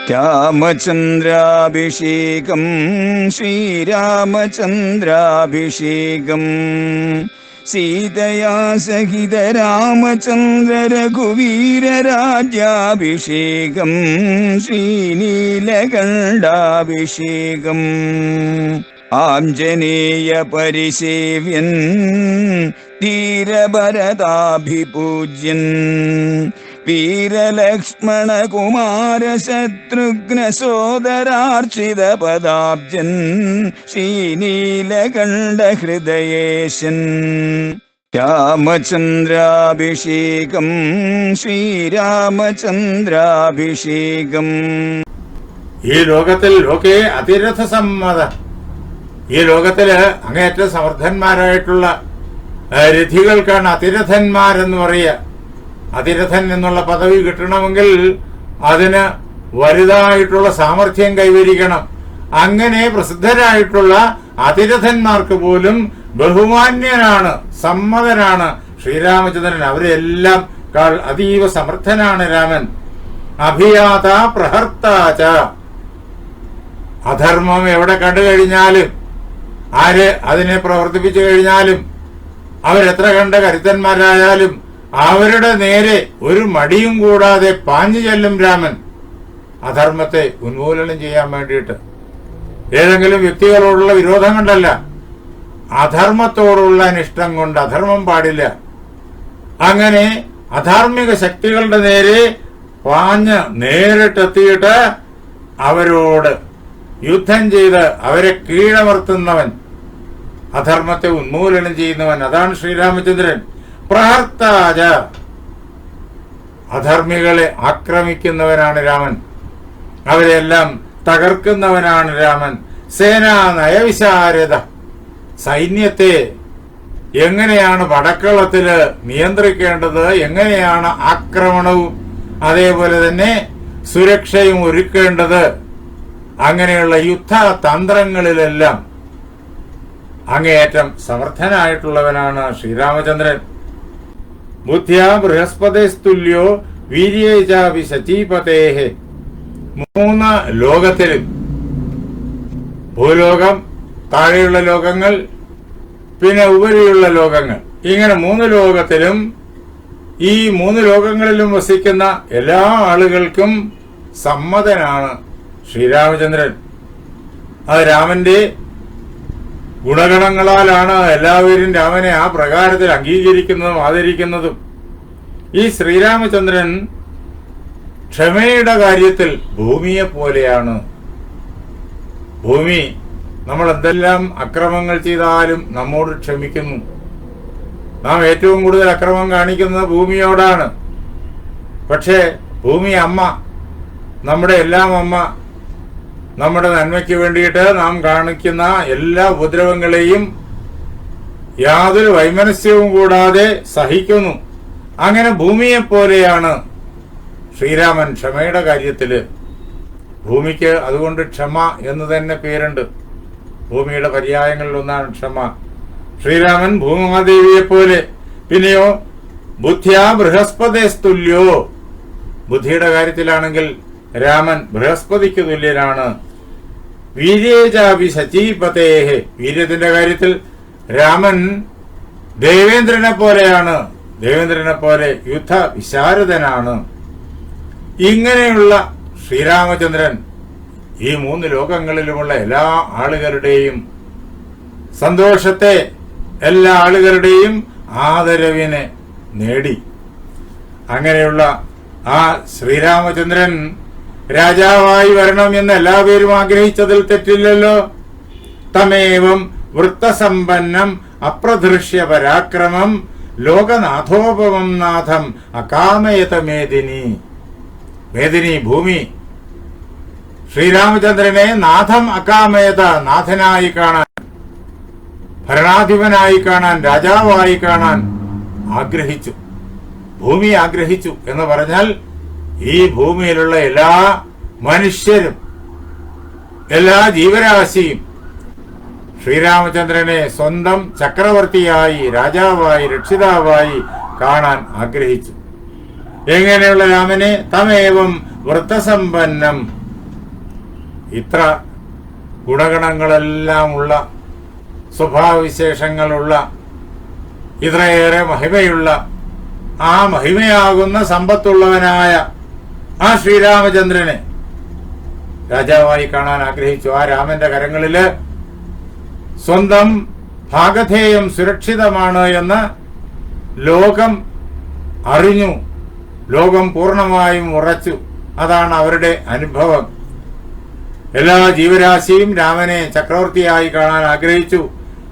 രാമചന്ദ്രാഭിഷേകം ശ്രീരാമചന്ദ്രാഭിഷേകം സീതയാ സഹിത രാമചന്ദ്ര രഘുവീരരാജ്യാഭിഷേകം ശ്രീനീലകണ്ഠാഭിഷേകം ആഞ്ജനേയ പരിസേവ്യൻ ധീരഭരതാഭിപൂജ്യൻ വീരലക്ഷ്മണ കുമാര ശത്രുഘ്ന സോദരാർച്ചിത പദാബ്ജൻ ശ്രീനീലകണ്ഠ ഹൃദയേശൻ രാമചന്ദ്രാഭിഷേകം ശ്രീരാമചന്ദ്രാഭിഷേകം. ഈ ലോകത്തിൽ ലോകേ അതിരഥ സമ്മത, ഈ ലോകത്തില് അങ്ങേയറ്റം സമർത്ഥന്മാരായിട്ടുള്ള രഥികൾക്കാണ് അതിരഥന്മാരെന്ന് പറയുക. അതിരഥൻ എന്നുള്ള പദവി കിട്ടണമെങ്കിൽ അതിന് വലുതായിട്ടുള്ള സാമർഥ്യം കൈവരിക്കണം. അങ്ങനെ പ്രസിദ്ധരായിട്ടുള്ള അതിരഥന്മാർക്ക് പോലും ബഹുമാന്യനാണ്, സമ്മതനാണ് ശ്രീരാമചന്ദ്രൻ. അവരെല്ലാം അതീവ സമർത്ഥനാണ് രാമൻ. അഭിയാത പ്രഹർത്താച, അധർമ്മം എവിടെ കണ്ടു കഴിഞ്ഞാലും ആര് അതിനെ പ്രവർത്തിപ്പിച്ചു കഴിഞ്ഞാലും അവരെത്ര കണ്ട കരുത്തന്മാരായാലും അവരുടെ നേരെ ഒരു മടിയും കൂടാതെ പാഞ്ഞു ചെല്ലും രാമൻ, അധർമ്മത്തെ ഉന്മൂലനം ചെയ്യാൻ വേണ്ടിയിട്ട്. ഏതെങ്കിലും വ്യക്തികളോടുള്ള വിരോധം കൊണ്ടല്ല, അധർമ്മത്തോടുള്ള അനിഷ്ടം കൊണ്ട്. അധർമ്മം പാടില്ല. അങ്ങനെ അധാർമിക ശക്തികളുടെ നേരെ പാഞ്ഞ് നേരിട്ടെത്തിയിട്ട് അവരോട് യുദ്ധം ചെയ്ത് അവരെ കീഴമർത്തുന്നവൻ, അധർമ്മത്തെ ഉന്മൂലനം ചെയ്യുന്നവൻ, അതാണ് ശ്രീരാമചന്ദ്രൻ. പ്രഹർത്താജ, അധർമ്മികളെ ആക്രമിക്കുന്നവനാണ് രാമൻ, അവരെല്ലാം തകർക്കുന്നവനാണ് രാമൻ. സേനാ നയവിശാരദ, സൈന്യത്തെ എങ്ങനെയാണ് പടക്കളത്തില് നിയന്ത്രിക്കേണ്ടത്, എങ്ങനെയാണ് ആക്രമണവും അതേപോലെ തന്നെ സുരക്ഷയും ഒരുക്കേണ്ടത്, അങ്ങനെയുള്ള യുദ്ധ തന്ത്രങ്ങളിലെല്ലാം അങ്ങേയറ്റം സമർത്ഥനായിട്ടുള്ളവനാണ് ശ്രീരാമചന്ദ്രൻ. ബുദ്ധ്യാ ബൃഹസ്പതിസ്തുല്യോ വീര്യേജാപി സചീപതേഹേ, മൂന്ന് ലോകത്തിലും, ഭൂലോകം, താഴെയുള്ള ലോകങ്ങൾ, പിന്നെ ഉപരിയുള്ള ലോകങ്ങൾ, ഇങ്ങനെ മൂന്ന് ലോകത്തിലും ഈ മൂന്ന് ലോകങ്ങളിലും വസിക്കുന്ന എല്ലാ ആളുകൾക്കും സമ്മതനാണ് ശ്രീരാമചന്ദ്രൻ. അത് രാമന്റെ ഗുണഗണങ്ങളാലാണ് എല്ലാവരും രാമനെ ആ പ്രകാരത്തിൽ അംഗീകരിക്കുന്നതും ആദരിക്കുന്നതും. ഈ ശ്രീരാമചന്ദ്രൻ ക്ഷമയുടെ കാര്യത്തിൽ ഭൂമിയെ പോലെയാണ്. ഭൂമി നമ്മൾ എന്തെല്ലാം അക്രമങ്ങൾ ചെയ്താലും നമ്മോട് ക്ഷമിക്കുന്നു. നാം ഏറ്റവും കൂടുതൽ അക്രമം കാണിക്കുന്നത് ഭൂമിയോടാണ്. പക്ഷേ ഭൂമി അമ്മ, നമ്മുടെ എല്ലാം അമ്മ, നമ്മുടെ നന്മയ്ക്ക് വേണ്ടിയിട്ട് നാം കാണിക്കുന്ന എല്ലാ ഉപദ്രവങ്ങളെയും യാതൊരു വൈമനസ്യവും കൂടാതെ സഹിക്കുന്നു. അങ്ങനെ ഭൂമിയെ പോലെയാണ് ശ്രീരാമൻ ക്ഷമയുടെ കാര്യത്തില്. ഭൂമിക്ക് അതുകൊണ്ട് ക്ഷമ എന്ന് തന്നെ പേരുണ്ട്. ഭൂമിയുടെ പര്യായങ്ങളിൽ ഒന്നാണ് ക്ഷമ. ശ്രീരാമൻ ഭൂമാദേവിയെ പോലെ. പിന്നെയോ ബുദ്ധ്യാ ബൃഹസ്പതിസ്തുല്യോ, ബുദ്ധിയുടെ കാര്യത്തിലാണെങ്കിൽ രാമൻ ബൃഹസ്പതിക്ക് തുല്യനാണ്. വീര്യേജാപി സചീപതേഹേ, വീര്യത്തിന്റെ കാര്യത്തിൽ രാമൻ ദേവേന്ദ്രനെ പോലെയാണ്. ദേവേന്ദ്രനെ പോലെ യുദ്ധ വിശാരദനാണ്. ഇങ്ങനെയുള്ള ശ്രീരാമചന്ദ്രൻ ഈ മൂന്ന് ലോകങ്ങളിലുമുള്ള എല്ലാ ആളുകളുടെയും സന്തോഷത്തെ, എല്ലാ ആളുകളുടെയും ആദരവിനെ നേടി. അങ്ങനെയുള്ള ആ ശ്രീരാമചന്ദ്രൻ രാജാവായി വരണം എന്ന് എല്ലാവരും ആഗ്രഹിച്ചതിൽ തെറ്റില്ലല്ലോ. തമേവം വൃത്തസമ്പന്നം അപ്രദൃശ്യ പരാക്രമം ലോകനാഥോപമം നാഥം അകാമയത മേദിനി. മേദിനി ഭൂമി ശ്രീരാമചന്ദ്രനെ നാഥം അകാമയത, നാഥനായി കാണാൻ, ഭരണാധിപനായി കാണാൻ, രാജാവായി കാണാൻ ആഗ്രഹിച്ചു. ഭൂമി ആഗ്രഹിച്ചു എന്ന് പറഞ്ഞാൽ ഈ ഭൂമിയിലുള്ള എല്ലാ മനുഷ്യരും, എല്ലാ ജീവരാശിയും ശ്രീരാമചന്ദ്രനെ സ്വന്തം ചക്രവർത്തിയായി, രാജാവായി, രക്ഷിതാവായി കാണാൻ ആഗ്രഹിച്ചു. എങ്ങനെയുള്ള രാമനെ? തമേവം വൃത്തസമ്പന്നം, ഇത്ര ഗുണഗണങ്ങളെല്ലാം ഉള്ള, സ്വഭാവവിശേഷങ്ങളുള്ള, ഇത്രയേറെ മഹിമയുള്ള, ആ മഹിമയാകുന്ന സമ്പത്തുള്ളവനായ ആ ശ്രീരാമചന്ദ്രനെ രാജാവായി കാണാൻ ആഗ്രഹിച്ചു. ആ രാമന്റെ കരങ്ങളില് സ്വന്തം ഭാഗധേയം സുരക്ഷിതമാണ് എന്ന് ലോകം അറിഞ്ഞു, ലോകം പൂർണ്ണമായും ഉറച്ചു. അതാണ് അവരുടെ അനുഭവം. എല്ലാ ജീവരാശിയും രാമനെ ചക്രവർത്തിയായി കാണാൻ ആഗ്രഹിച്ചു.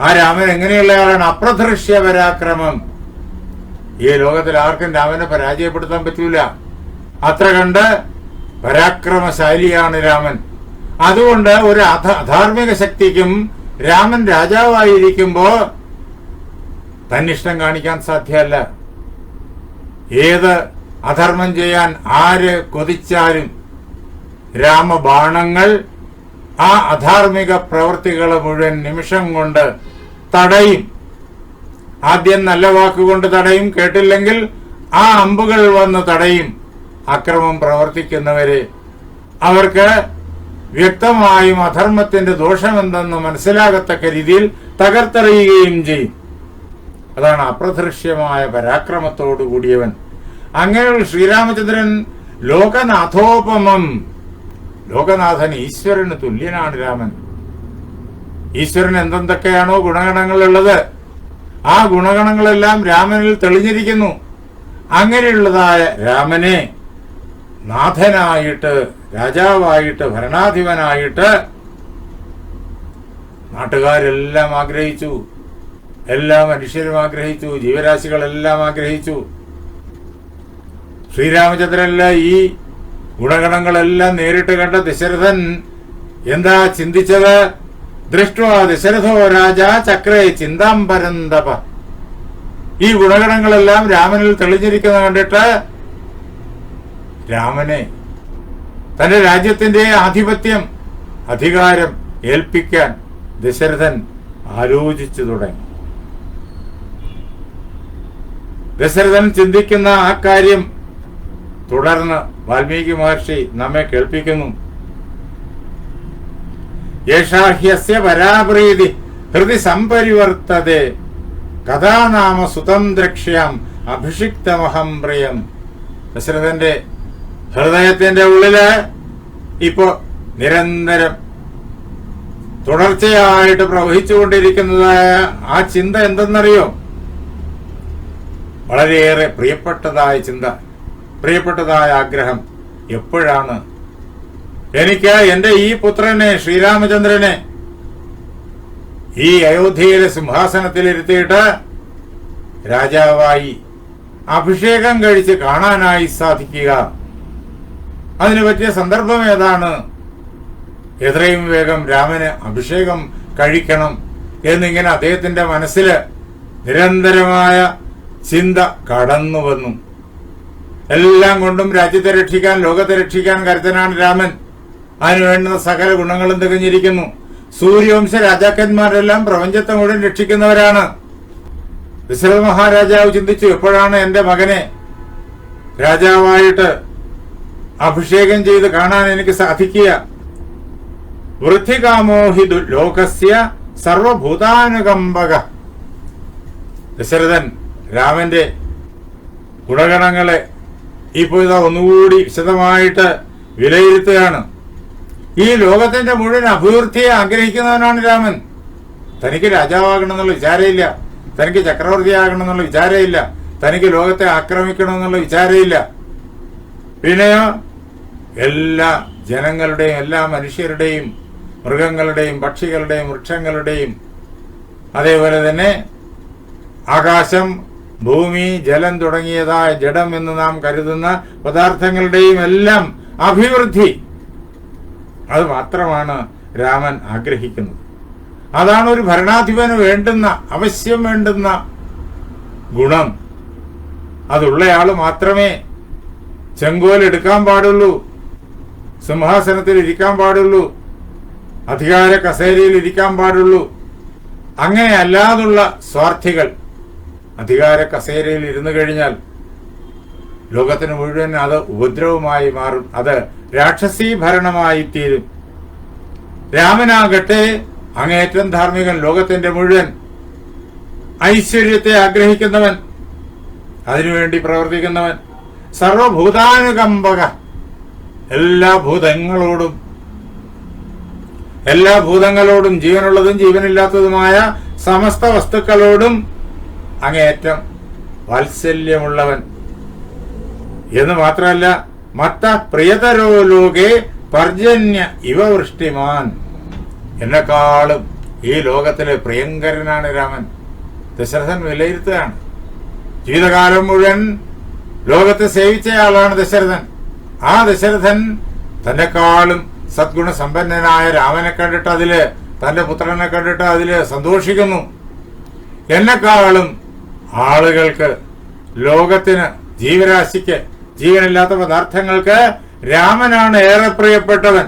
ആ രാമൻ എങ്ങനെയുള്ളയാളാണ്? അപ്രദൃശ്യ പരാക്രമം. ഈ ലോകത്തിൽ ആർക്കും രാമനെ പരാജയപ്പെടുത്താൻ പറ്റൂല. അത്ര കണ്ട് പരാക്രമശാലിയാണ് രാമൻ. അതുകൊണ്ട് ഒരു അധാർമിക ശക്തിക്കും രാമൻ രാജാവായിരിക്കുമ്പോ തന്നിഷ്ടം കാണിക്കാൻ സാധ്യമല്ല. ഏത് അധർമ്മം ചെയ്യാൻ ആര് കൊതിച്ചാലും രാമബാണങ്ങൾ ആ അധാർമിക പ്രവൃത്തികളെ മുഴുവൻ നിമിഷം കൊണ്ട് തടയും. ആദ്യം നല്ല വാക്കുകൊണ്ട് തടയും, കേട്ടില്ലെങ്കിൽ ആ അമ്പുകൾ വന്ന് തടയും. അക്രമം പ്രവർത്തിക്കുന്നവരെ അവർക്ക് വ്യക്തമായും അധർമ്മത്തിന്റെ ദോഷമെന്തെന്ന് മനസ്സിലാകത്തക്ക രീതിയിൽ തകർത്തെറിയുകയും ചെയ്യും. അതാണ് അപ്രദൃശ്യമായ പരാക്രമത്തോടു കൂടിയവൻ. അങ്ങനെയുള്ള ശ്രീരാമചന്ദ്രൻ ലോകനാഥോപമം. ലോകനാഥൻ ഈശ്വരന് തുല്യനാണ് രാമൻ. ഈശ്വരൻ എന്തെന്തൊക്കെയാണോ ഗുണഗണങ്ങളുള്ളത്, ആ ഗുണഗണങ്ങളെല്ലാം രാമനിൽ തെളിഞ്ഞിരിക്കുന്നു. അങ്ങനെയുള്ളതായ രാമനെ നാഥനായിട്ട്, രാജാവായിട്ട്, ഭരണാധിപനായിട്ട് നാട്ടുകാരെല്ലാം ആഗ്രഹിച്ചു. എല്ലാ മനുഷ്യരും ആഗ്രഹിച്ചു, ജീവരാശികളെല്ലാം ആഗ്രഹിച്ചു. ശ്രീരാമചന്ദ്രനിലെ ഈ ഗുണഗണങ്ങളെല്ലാം നേരിട്ട് കണ്ട ദശരഥൻ എന്താ ചിന്തിച്ചത്? ദൃഷ്ട്വാ ദശരഥോ രാജ ചക്രേ ചിന്താംബരന്തപ. ഈ ഗുണഗണങ്ങളെല്ലാം രാമനിൽ തെളിഞ്ഞിരിക്കുന്ന കണ്ടിട്ട് രാമനെ തന്റെ രാജ്യത്തിന്റെ ആധിപത്യം, അധികാരം ഏൽപ്പിക്കാൻ ദശരഥൻ ആലോചിച്ചു തുടങ്ങി. ദശരഥൻ ചിന്തിക്കുന്ന ആ കാര്യം തുടർന്ന് വാൽമീകി മഹർഷി നമ്മെ കേൾപ്പിക്കുന്നു. യേഷാഹ്യസ്യ പരാപ്രീതി ഹൃദി സംപരിവർത്തതേ കഥാനാമ സുതം ദ്രക്ഷ്യാം അഭിഷിക്തമഹം പ്രിയം. ദശരഥന്റെ ഹൃദയത്തിന്റെ ഉള്ളില് ഇപ്പോ നിരന്തരം തുടർച്ചയായിട്ട് പ്രവഹിച്ചുകൊണ്ടിരിക്കുന്നതായ ആ ചിന്ത എന്തെന്നറിയോ? വളരെയേറെ പ്രിയപ്പെട്ടതായ ചിന്ത, പ്രിയപ്പെട്ടതായ ആഗ്രഹം. എപ്പോഴാണ് എനിക്ക് എന്റെ ഈ പുത്രനെ ശ്രീരാമചന്ദ്രനെ ഈ അയോധ്യയിലെ സിംഹാസനത്തിലിരുത്തിയിട്ട് രാജാവായി അഭിഷേകം കഴിച്ച് കാണാനായി സാധിക്കുക? അതിനു പറ്റിയ സന്ദർഭം ഏതാണ്? എത്രയും വേഗം രാമന് അഭിഷേകം കഴിക്കണം എന്നിങ്ങനെ അദ്ദേഹത്തിന്റെ മനസ്സില് നിരന്തരമായ ചിന്ത കടന്നു വന്നു. എല്ലാം കൊണ്ടും രാജ്യത്തെ രക്ഷിക്കാൻ, ലോകത്തെ രക്ഷിക്കാൻ കരുത്തനാണ് രാമൻ. അതിനുവേണ്ടുന്ന സകല ഗുണങ്ങളും തികഞ്ഞിരിക്കുന്നു. സൂര്യവംശ രാജാക്കന്മാരെല്ലാം പ്രപഞ്ചത്തെ മുഴുവൻ രക്ഷിക്കുന്നവരാണ്. ദശരഥ മഹാരാജാവ് ചിന്തിച്ചു, എപ്പോഴാണ് എന്റെ മകനെ രാജാവായിട്ട് അഭിഷേകം ചെയ്ത് കാണാൻ എനിക്ക് സാധിക്കുക? വൃദ്ധികാമോഹിതു ലോകസ്യ സർവഭൂതാനുകമ്പക. ദശരഥൻ രാമന്റെ ഗുണഗണങ്ങളെ ഇപ്പോൾ ഇതാ ഒന്നുകൂടി വിശദമായിട്ട് വിലയിരുത്തുകയാണ്. ഈ ലോകത്തിന്റെ മുഴുവൻ അഭിവൃദ്ധിയെ ആഗ്രഹിക്കുന്നവനാണ് രാമൻ. തനിക്ക് രാജാവാകണമെന്നുള്ള വിചാരമില്ല, തനിക്ക് ചക്രവർത്തിയാകണമെന്നുള്ള വിചാരമില്ല, തനിക്ക് ലോകത്തെ ആക്രമിക്കണമെന്നുള്ള വിചാരമില്ല. പിന്നെയോ എല്ലാ ജനങ്ങളുടെയും, എല്ലാ മനുഷ്യരുടെയും, മൃഗങ്ങളുടെയും, പക്ഷികളുടെയും, വൃക്ഷങ്ങളുടെയും, അതേപോലെ തന്നെ ആകാശം, ഭൂമി, ജലം തുടങ്ങിയതായ ജഡം എന്ന് നാം കരുതുന്ന പദാർത്ഥങ്ങളുടെയും എല്ലാം അഭിവൃദ്ധി, അത് മാത്രമാണ് രാമൻ ആഗ്രഹിക്കുന്നത്. അതാണ് ഒരു ഭരണാധിപന് വേണ്ടുന്ന, അവശ്യം വേണ്ടുന്ന ഗുണം. അതുള്ളയാള് മാത്രമേ ചെങ്കോലെടുക്കാൻ പാടുള്ളൂ, സിംഹാസനത്തിൽ ഇരിക്കാൻ പാടുള്ളൂ, അധികാര കസേരയിൽ ഇരിക്കാൻ പാടുള്ളൂ. അങ്ങനെ അല്ലാതുള്ള സ്വാർത്ഥികൾ അധികാര കസേരയിൽ ഇരുന്നു കഴിഞ്ഞാൽ ലോകത്തിന് മുഴുവൻ അത് ഉപദ്രവമായി മാറും. അത് രാക്ഷസീ ഭരണമായി തീരും. രാമനാകട്ടെ അങ്ങേറ്റം ധാർമ്മികൻ, ലോകത്തിന്റെ മുഴുവൻ ഐശ്വര്യത്തെ ആഗ്രഹിക്കുന്നവൻ, അതിനുവേണ്ടി പ്രവർത്തിക്കുന്നവൻ, സർവഭൂതാനുകമ്പക, എല്ലാ ഭൂതങ്ങളോടും ജീവനുള്ളതും ജീവനില്ലാത്തതുമായ സമസ്ത വസ്തുക്കളോടും അങ്ങേയറ്റം വാത്സല്യമുള്ളവൻ എന്ന് മാത്രമല്ല, മത്ത പ്രിയതരോ ലോകെ പർജന്യ ഇവ വൃഷ്ടിമാൻ, എന്നെക്കാളും ഈ ലോകത്തിലെ പ്രിയങ്കരനാണ് രാമൻ. ദശരഥൻ വിലയിരുത്തുകയാണ്. ജീവിതകാലം മുഴുവൻ ലോകത്തെ സേവിച്ചയാളാണ് ദശരഥൻ. ആ ദശരഥൻ തന്നെക്കാളും സദ്ഗുണ സമ്പന്നനായ രാമനെ കണ്ടിട്ട് അതില്, തന്റെ പുത്രനെ കണ്ടിട്ട് അതില് സന്തോഷിക്കുന്നു. എന്നെക്കാളും ആളുകൾക്ക്, ലോകത്തിന്, ജീവരാശിക്ക്, ജീവനില്ലാത്ത പദാർത്ഥങ്ങൾക്ക് രാമനാണ് ഏറെ പ്രിയപ്പെട്ടവൻ.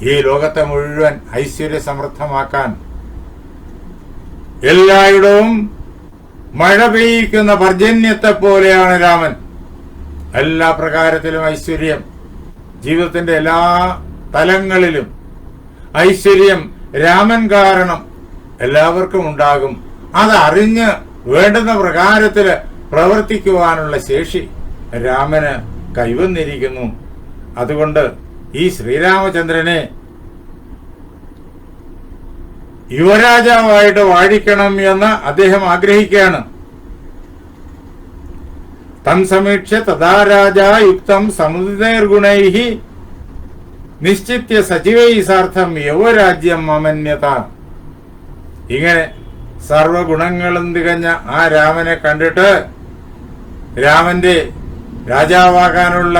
ഈ ലോകത്തെ മുഴുവൻ ഐശ്വര്യ സമൃദ്ധമാക്കാൻ, എല്ലായിടവും മഴ പെയ്യിക്കുന്ന പർജന്യത്തെ പോലെയാണ് രാമൻ. എല്ലാ പ്രകാരത്തിലും ഐശ്വര്യം, ജീവിതത്തിന്റെ എല്ലാ തലങ്ങളിലും ഐശ്വര്യം രാമൻ കാരണം എല്ലാവർക്കും ഉണ്ടാകും. അതറിഞ്ഞ് വേണ്ടുന്ന പ്രകാരത്തില് പ്രവർത്തിക്കുവാനുള്ള ശേഷി രാമന് കൈവന്നിരിക്കുന്നു. അതുകൊണ്ട് ഈ ശ്രീരാമചന്ദ്രനെ യുവരാജാവായിട്ട് വാഴിക്കണം എന്ന് അദ്ദേഹം ആഗ്രഹിക്കുകയാണ്. തം സമീക്ഷ്യ തഥാ രാജാ യുക്തം സമുദിതൈർഗുണൈഹി നിശ്ചിത്യ സജീവൈ സാർത്ഥം യൗവരാജ്യം അമന്യത. ഇങ്ങനെ സർവഗുണങ്ങളും തികഞ്ഞ ആ രാമനെ കണ്ടിട്ട്, രാമന്റെ രാജാവാകാനുള്ള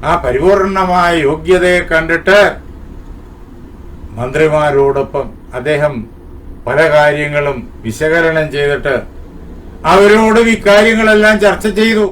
ആ പരിപൂർണമായ യോഗ്യതയെ കണ്ടിട്ട് മന്ത്രിമാരോടൊപ്പം അദ്ദേഹം പല കാര്യങ്ങളും വിശകലനം ചെയ്തിട്ട് അവരോടും ഇക്കാര്യങ്ങളെല്ലാം ചർച്ച ചെയ്തു.